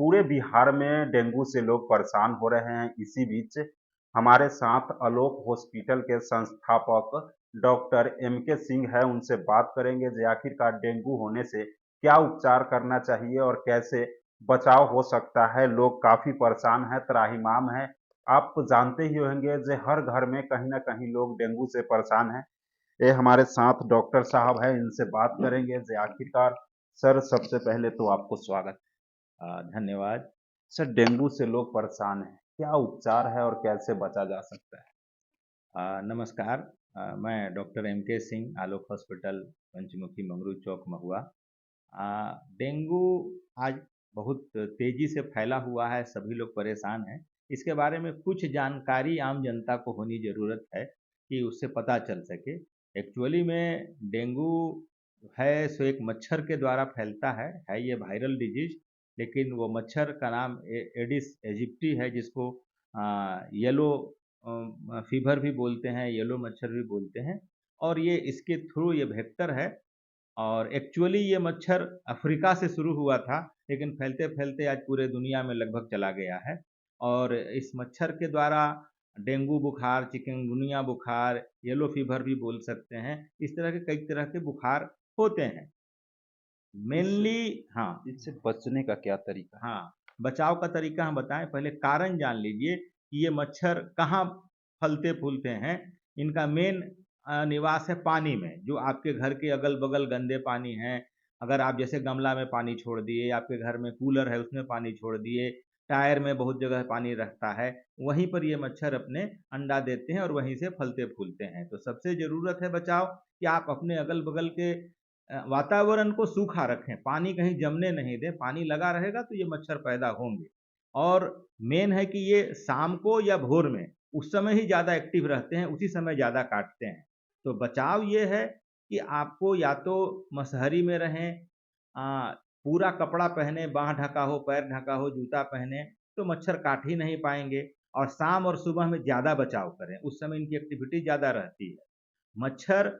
पूरे बिहार में डेंगू से लोग परेशान हो रहे हैं। इसी बीच हमारे साथ आलोक हॉस्पिटल के संस्थापक डॉक्टर एम के सिंह है, उनसे बात करेंगे जो आखिरकार डेंगू होने से क्या उपचार करना चाहिए और कैसे बचाव हो सकता है। लोग काफी परेशान हैं, त्राहिमाम हैं। आप जानते ही होंगे जो हर घर में कहीं ना कहीं लोग डेंगू से परेशान हैं। ये हमारे साथ डॉक्टर साहब हैं, इनसे बात करेंगे जो आखिरकार। सर, सबसे पहले तो आपको स्वागत। धन्यवाद। सर, डेंगू से लोग परेशान हैं, क्या उपचार है और कैसे बचा जा सकता है? नमस्कार। मैं डॉक्टर एम के सिंह, आलोक हॉस्पिटल, पंचमुखी, मंगरू चौक, महुआ। डेंगू आज बहुत तेज़ी से फैला हुआ है, सभी लोग परेशान हैं। इसके बारे में कुछ जानकारी आम जनता को होनी ज़रूरत है कि उससे पता चल सके। एक्चुअली में डेंगू है सो एक मच्छर के द्वारा फैलता है ये वायरल डिजीज़। लेकिन वो मच्छर का नाम एडिस एजिप्टी है, जिसको येलो फीवर भी बोलते हैं, येलो मच्छर भी बोलते हैं। और ये इसके थ्रू ये वेक्टर है। और एक्चुअली ये मच्छर अफ्रीका से शुरू हुआ था, लेकिन फैलते फैलते आज पूरे दुनिया में लगभग चला गया है। और इस मच्छर के द्वारा डेंगू बुखार, चिकनगुनिया बुखार, येलो फीवर भी बोल सकते हैं, इस तरह के कई तरह के बुखार होते हैं इस मेनली। हाँ। इससे बचने का क्या तरीका है? हाँ, बचाव का तरीका हम बताएं, पहले कारण जान लीजिए कि ये मच्छर कहाँ फलते फूलते हैं। इनका मेन निवास है पानी में, जो आपके घर के अगल बगल गंदे पानी हैं। अगर आप जैसे गमला में पानी छोड़ दिए, आपके घर में कूलर है उसमें पानी छोड़ दिए, टायर में बहुत जगह पानी रहता है, वहीं पर ये मच्छर अपने अंडा देते हैं और वहीं से फलते फूलते हैं। तो सबसे ज़रूरत है बचाव कि आप अपने अगल बगल के वातावरण को सूखा रखें, पानी कहीं जमने नहीं दें। पानी लगा रहेगा तो ये मच्छर पैदा होंगे। और मेन है कि ये शाम को या भोर में, उस समय ही ज़्यादा एक्टिव रहते हैं, उसी समय ज़्यादा काटते हैं। तो बचाव ये है कि आपको या तो मसहरी में रहें, पूरा कपड़ा पहने, बाँह ढका हो, पैर ढका हो, जूता पहने, तो मच्छर काट ही नहीं पाएँगे। और शाम और सुबह में ज़्यादा बचाव करें, उस समय इनकी एक्टिविटी ज़्यादा रहती है। मच्छर,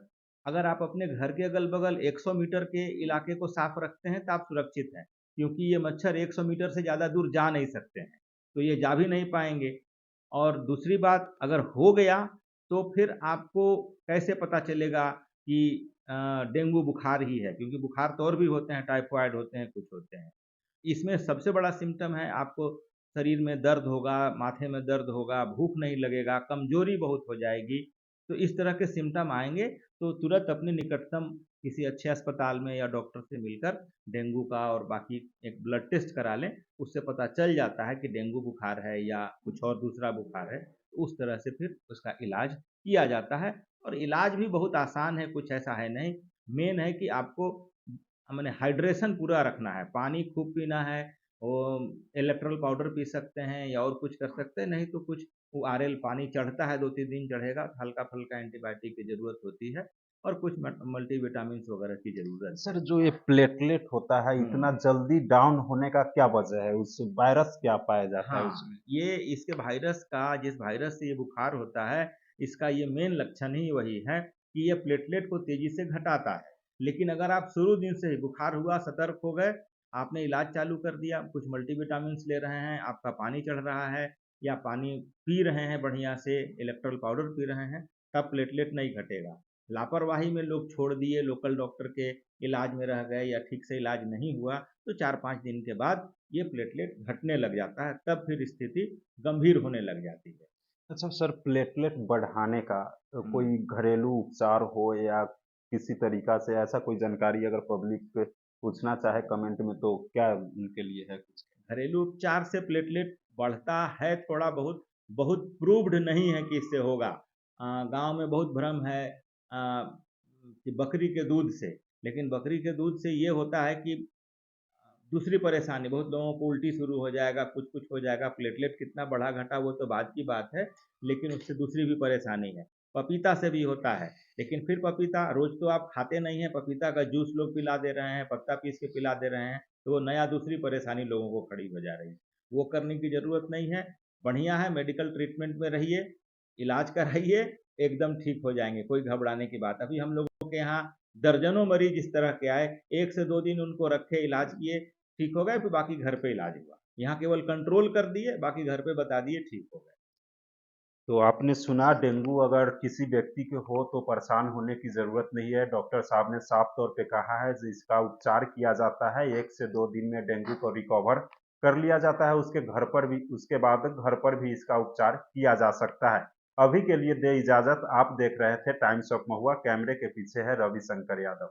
अगर आप अपने घर के अगल-बगल 100 मीटर के इलाके को साफ रखते हैं तो आप सुरक्षित हैं, क्योंकि ये मच्छर 100 मीटर से ज़्यादा दूर जा नहीं सकते हैं, तो ये जा भी नहीं पाएँगे। और दूसरी बात, अगर हो गया तो फिर आपको कैसे पता चलेगा कि डेंगू बुखार ही है, क्योंकि बुखार तो और भी होते हैं, टाइफाइड होते हैं, कुछ होते हैं। इसमें सबसे बड़ा सिम्पटम है, आपको शरीर में दर्द होगा, माथे में दर्द होगा, भूख नहीं लगेगा, कमज़ोरी बहुत हो जाएगी। तो इस तरह के सिम्पटम आएँगे तो तुरंत अपने निकटतम किसी अच्छे अस्पताल में या डॉक्टर से मिलकर डेंगू का और बाकी एक ब्लड टेस्ट करा लें। उससे पता चल जाता है कि डेंगू बुखार है या कुछ और दूसरा बुखार है। तो उस तरह से फिर उसका इलाज किया जाता है। और इलाज भी बहुत आसान है, कुछ ऐसा है नहीं। मेन है कि आपको माने हाइड्रेशन पूरा रखना है, पानी खूब पीना है। इलेक्ट्रॉल पाउडर पी सकते हैं या और कुछ कर सकते हैं, नहीं तो कुछ ओआरएल पानी चढ़ता है, 2-3 दिन चढ़ेगा, हल्का-फुल्का एंटीबायोटिक की ज़रूरत होती है और कुछ मल्टीविटामिन्स वगैरह की ज़रूरत है। सर, जो ये प्लेटलेट होता है हुँ। इतना जल्दी डाउन होने का क्या वजह है? उस वायरस क्या पाया जाता है हाँ, उसमें? ये इसके वायरस का, जिस वायरस से ये बुखार होता है, इसका ये मेन लक्षण ही वही है कि ये प्लेटलेट को तेज़ी से घटाता है। लेकिन अगर आप शुरू दिन से ही बुखार हुआ, सतर्क हो गए, आपने इलाज चालू कर दिया, कुछ मल्टीविटामिन्स ले रहे हैं, आपका पानी चढ़ रहा है या पानी पी रहे हैं बढ़िया से, इलेक्ट्रॉल पाउडर पी रहे हैं, तब प्लेटलेट नहीं घटेगा। लापरवाही में लोग छोड़ दिए, लोकल डॉक्टर के इलाज में रह गए या ठीक से इलाज नहीं हुआ, तो 4-5 दिन के बाद ये प्लेटलेट घटने लग जाता है, तब फिर स्थिति गंभीर होने लग जाती है। अच्छा सर, प्लेटलेट बढ़ाने का हुँ। कोई घरेलू उपचार हो या किसी तरीका से ऐसा कोई जानकारी अगर पब्लिक पूछना चाहे कमेंट में तो क्या उनके लिए है कुछ? घरेलू उपचार से प्लेटलेट बढ़ता है थोड़ा बहुत, बहुत प्रूव्ड नहीं है कि इससे होगा। गाँव में बहुत भ्रम है कि बकरी के दूध से, लेकिन बकरी के दूध से ये होता है कि दूसरी परेशानी, बहुत लोगों को उल्टी शुरू हो जाएगा, कुछ-कुछ हो जाएगा, प्लेटलेट कितना बढ़ा-घटा वो तो बाद की बात है, लेकिन उससे दूसरी भी परेशानी है। पपीता से भी होता है, लेकिन फिर पपीता रोज़ तो आप खाते नहीं हैं, पपीता का जूस लोग पिला दे रहे हैं, पत्ता पीस के पिला दे रहे हैं, तो वो नया दूसरी परेशानी लोगों को खड़ी हो जा रही है। वो करने की ज़रूरत नहीं है, बढ़िया है, मेडिकल ट्रीटमेंट में रहिए, इलाज कराइए, एकदम ठीक हो जाएँगे, कोई घबराने की बात। अभी हम लोगों के यहाँ दर्जनों मरीज़ इस तरह के आए, 1 से 2 दिन उनको रखे, इलाज किए, ठीक हो गए, फिर बाकी घर पे इलाज हुआ। यहाँ केवल कंट्रोल कर दिए, बाकी घर पे बता दिए, ठीक हो गए। तो आपने सुना डेंगू अगर किसी व्यक्ति के हो तो परेशान होने की ज़रूरत नहीं है। डॉक्टर साहब ने साफ तौर पे कहा है कि इसका उपचार किया जाता है। 1 से 2 दिन में डेंगू को रिकवर कर लिया जाता है। उसके बाद घर पर भी इसका उपचार किया जा सकता है। अभी के लिए दें इजाज़त। आप देख रहे थे टाइम्स ऑफ महुआ। कैमरे के पीछे है रविशंकर यादव।